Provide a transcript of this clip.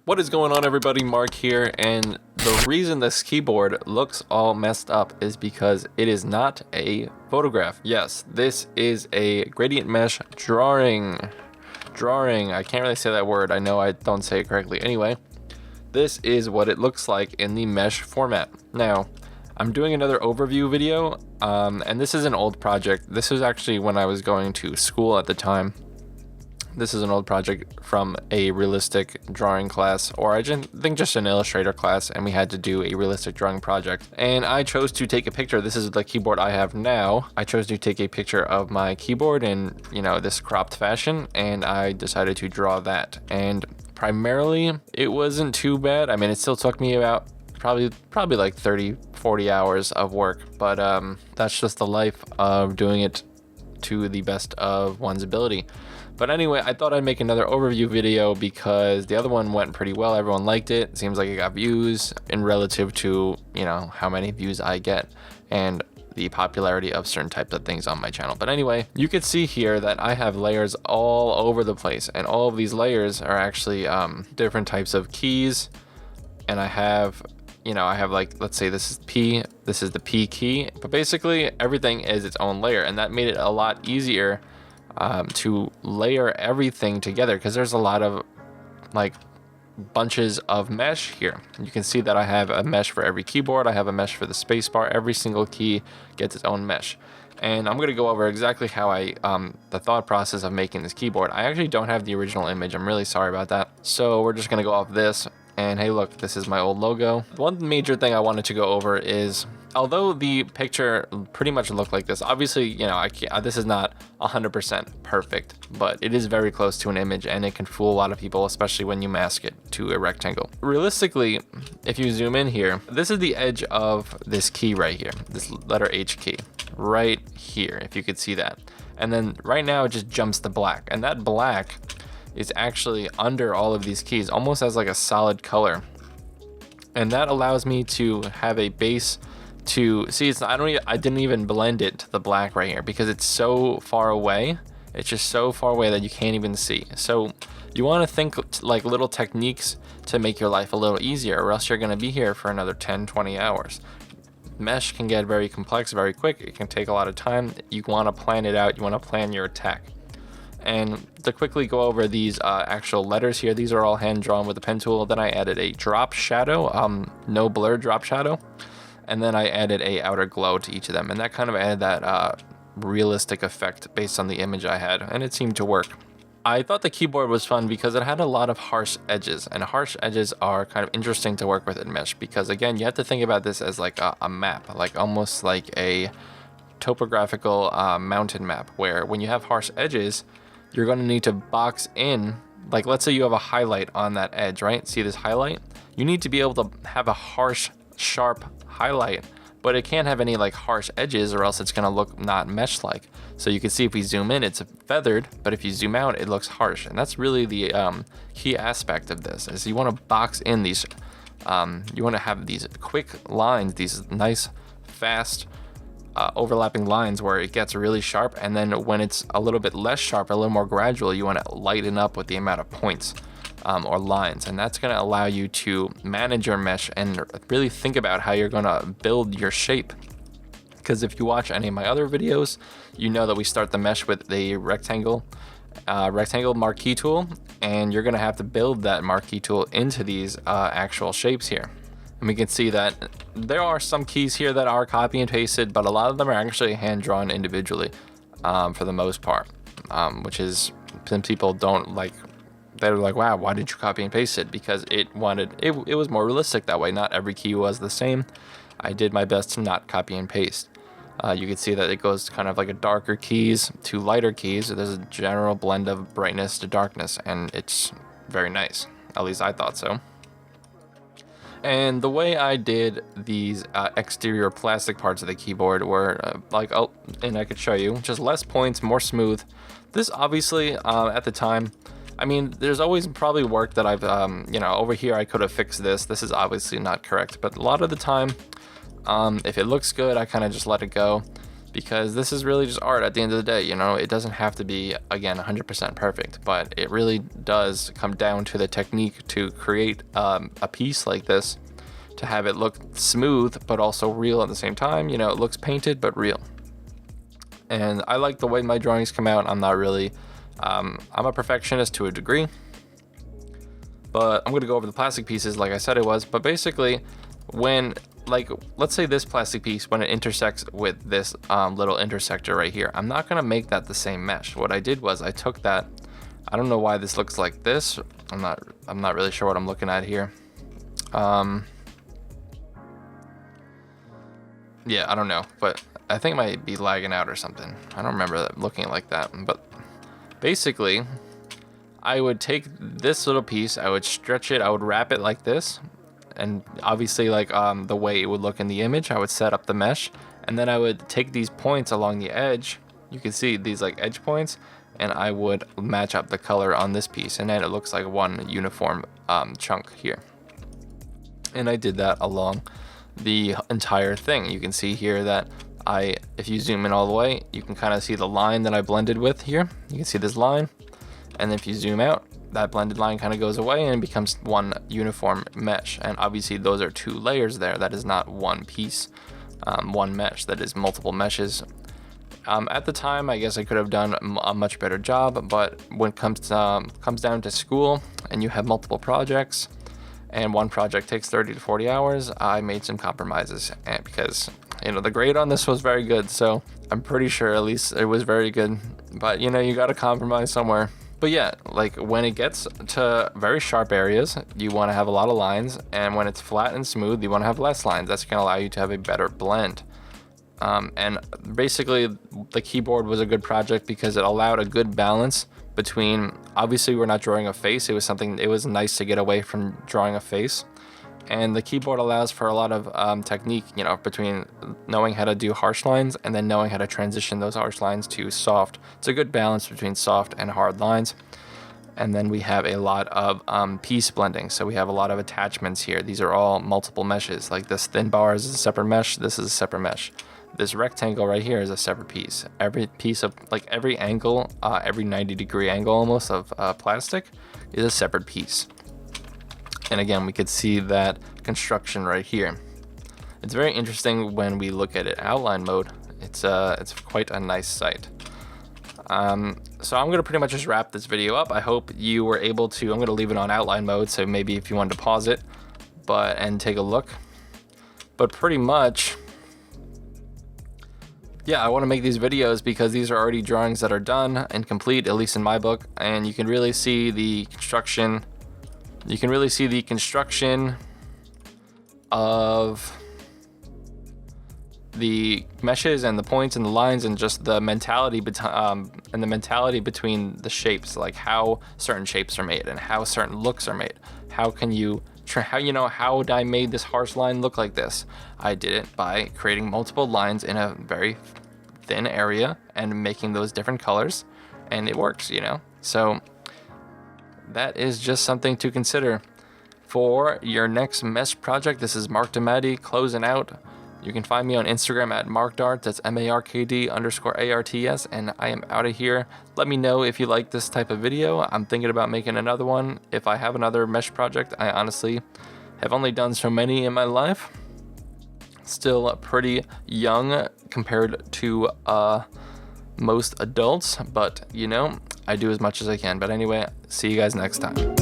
What is going on, everybody? Mark here, and the reason this keyboard looks all messed up is because it is not a photograph. Yes, this is a gradient mesh drawing. I can't really say that word. I know I don't say it correctly. Anyway, this is what it looks like in the mesh format. Now, I'm doing another overview video, and this is an old project. This was actually when I was going to school at the time. This is an old project from a realistic drawing class, or I think just an Illustrator class, and we had to do a realistic drawing project. And I chose to take a picture. This is the keyboard I have now. I chose to take a picture of my keyboard in, this cropped fashion, and I decided to draw that. And primarily, it wasn't too bad. I mean, it still took me about probably like 30-40 hours of work, but that's just the life of doing it to the best of one's ability. But anyway, I thought I'd make another overview video because the other one went pretty well. Everyone liked it. It seems like it got views in relative to, how many views I get and the popularity of certain types of things on my channel. But anyway, you can see here that I have layers all over the place, and all of these layers are actually different types of keys. And I have like, let's say this is P, this is the P key, but basically everything is its own layer, and that made it a lot easier to layer everything together, because there's a lot of bunches of mesh here. You can see that I have a mesh for every keyboard. I have a mesh for the spacebar. Every single key gets its own mesh. And I'm going to go over exactly how the thought process of making this keyboard. I actually don't have the original image. I'm really sorry about that. So we're just going to go off this. And hey, look, this is my old logo. One major thing I wanted to go over is, although the picture pretty much looked like this, obviously, this is not 100% perfect, but it is very close to an image, and it can fool a lot of people, especially when you mask it to a rectangle. Realistically, if you zoom in here, this is the edge of this key right here, this letter H key, right here, if you could see that. And then right now it just jumps to black, and that black is actually under all of these keys, almost as like a solid color. And that allows me to have a base to see. I didn't even blend it to the black right here because it's so far away. It's just so far away that you can't even see. So you want to think like little techniques to make your life a little easier, or else you're going to be here for another 10-20 hours. Mesh can get very complex very quick. It can take a lot of time. You want to plan it out. You want to plan your attack. And to quickly go over these actual letters here, these are all hand drawn with a pen tool. Then I added a drop shadow, no blur drop shadow. And then I added a outer glow to each of them. And that kind of added that realistic effect based on the image I had. And it seemed to work. I thought the keyboard was fun because it had a lot of harsh edges. And harsh edges are kind of interesting to work with in mesh. Because again, you have to think about this as like a map. Like almost like a topographical mountain map. Where when you have harsh edges, you're going to need to box in. Like let's say you have a highlight on that edge, right? See this highlight? You need to be able to have a harsh, sharp highlight, but it can't have any like harsh edges, or else it's going to look not mesh like. So you can see if we zoom in, it's feathered, but if you zoom out, it looks harsh. And that's really the key aspect of this, is you want to box in these, you want to have these quick lines, these nice, fast, overlapping lines where it gets really sharp. And then when it's a little bit less sharp, a little more gradual, you want to lighten up with the amount of points or lines. And that's going to allow you to manage your mesh and really think about how you're going to build your shape. Because if you watch any of my other videos, you know that we start the mesh with the rectangle marquee tool, and you're going to have to build that marquee tool into these actual shapes here. And we can see that there are some keys here that are copy and pasted, but a lot of them are actually hand drawn individually for the most part, which is, some people don't like. They're like, wow, why did you copy and paste it? Because it was more realistic that way. Not every key was the same. I did my best to not copy and paste. You can see that it goes kind of like a darker keys to lighter keys. There's a general blend of brightness to darkness, and it's very nice. At least I thought so. And the way I did these exterior plastic parts of the keyboard were and I could show you, just less points, more smooth. This obviously, at the time, I mean, there's always probably work that I've, over here I could have fixed this. This is obviously not correct, but a lot of the time, if it looks good, I kind of just let it go. because this is really just art at the end of the day. You know, it doesn't have to be, again, 100% perfect, but it really does come down to the technique to create a piece like this, to have it look smooth but also real at the same time. You know, it looks painted but real. And I like the way my drawings come out. I'm not really, I'm a perfectionist to a degree, but I'm gonna go over the plastic pieces like I said it was. But basically, when, like, let's say this plastic piece, when it intersects with this little intersector right here, I'm not gonna make that the same mesh. What I did was I took that, I don't know why this looks like this. I'm not really sure what I'm looking at here. Yeah, I don't know, but I think it might be lagging out or something. I don't remember that looking like that, but basically, I would take this little piece, I would stretch it, I would wrap it like this, and obviously like the way it would look in the image, I would set up the mesh, and then I would take these points along the edge, you can see these like edge points, and I would match up the color on this piece, and then it looks like one uniform chunk here. And I did that along the entire thing. You can see here that if you zoom in all the way, you can kind of see the line that I blended with here. You can see this line, and if you zoom out, that blended line kind of goes away and becomes one uniform mesh. And obviously those are two layers there. That is not one piece, one mesh. That is multiple meshes. At the time, I guess I could have done a much better job, but when it comes down to school and you have multiple projects, and one project takes 30 to 40 hours, I made some compromises, and because, you know, the grade on this was very good, so I'm pretty sure at least it was very good, but you know, you gotta compromise somewhere. But yeah, like when it gets to very sharp areas, you want to have a lot of lines, and when it's flat and smooth, you want to have less lines. That's gonna allow you to have a better blend. And basically the keyboard was a good project because it allowed a good balance between, obviously we're not drawing a face, it was nice to get away from drawing a face, and the keyboard allows for a lot of technique, you know, between knowing how to do harsh lines and then knowing how to transition those harsh lines to soft. It's a good balance between soft and hard lines. And then we have a lot of piece blending, so we have a lot of attachments here. These are all multiple meshes, like this thin bar is a separate mesh, this is a separate mesh. This rectangle right here is a separate piece. Every piece of, like every angle, every 90-degree angle almost of plastic is a separate piece. And again, we could see that construction right here. It's very interesting when we look at it outline mode. It's quite a nice sight. So I'm gonna pretty much just wrap this video up. I hope you were able to, I'm gonna leave it on outline mode, so maybe if you wanted to pause it and take a look. But pretty much, yeah, I want to make these videos because these are already drawings that are done and complete, at least in my book, and you can really see the construction. You can really see the construction of the meshes and the points and the lines, and just the mentality between the shapes, like how certain shapes are made and how certain looks are made. How would I made this harsh line look like this? I did it by creating multiple lines in a very thin area and making those different colors, and it works, you know? So that is just something to consider for your next mesh project. This is Mark DiMattei closing out. You can find me on Instagram at markdarts, that's MARKD_ARTS, and I am out of here. Let me know if you like this type of video. I'm thinking about making another one. If I have another mesh project, I honestly have only done so many in my life. Still pretty young compared to most adults, but you know, I do as much as I can. But anyway, see you guys next time.